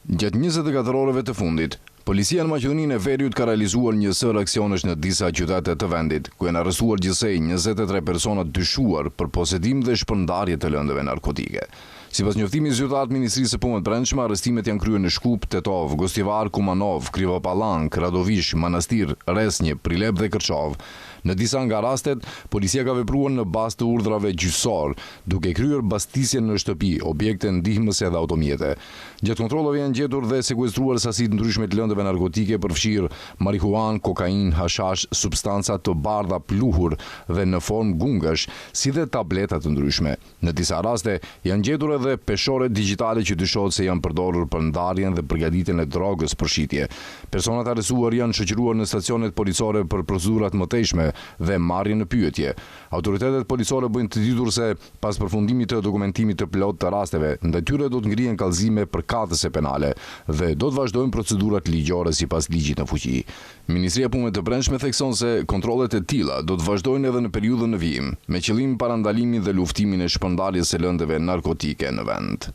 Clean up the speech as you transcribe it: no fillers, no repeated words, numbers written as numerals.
Gjatë 24 orëve të fundit, policia në Maqedoninë e Veriut ka realizuar një sër aksionesh në disa qytete të vendit, ku janë arrestuar gjithsej 23 persona dyshuar për posedim dhe shpërndarje të lëndëve narkotike. Sipas njoftimit zyrtar të Ministrisë së Punëve të Brendshme, arrestimet janë kryer në Shkup, Tetov, Gostivar, Kumanov, Krivopallank, Radovish, Manastir, Resnje, Prilep dhe Kërçov. Në disa nga rastet, policia ka vepruar në bazë të urdhrave gjyqësor, duke kryer bastisje në shtëpi, objekte ndihmëse dhe automjete. Gjatë kontrollave janë gjetur dhe sekuestruar sasi të ndryshme të lëndëve narkotike, përfshirë marihuan, kokain, hashash, substanca të bardha pluhur dhe në formë gungësh, si dhe tableta të ndryshme. Në disa raste janë gjetur edhe peshore digjitale që dyshohet se janë përdorur për ndarjen dhe përgatitjen e drogës për shitje. Personat arrestuar janë shoqëruar në stacionet policore për procedurat mëtejshme dhe marrje në pyetje. Autoritetet policore bëjnë të ditur se pas përfundimit të dokumentimit të plot të rasteve, ndaj tyre do të ngrihen kallëzime përkatëse penale dhe do të vazhdojnë procedurat ligjore sipas ligjit në fuqi. Ministria e Punëve të Brendshme thekson se kontrollet e tilla do të vazhdojnë edhe në periudhën në vijim, me qëllim parandalimin dhe luftimin e shpërndarjes së lëndëve narkotike në vend.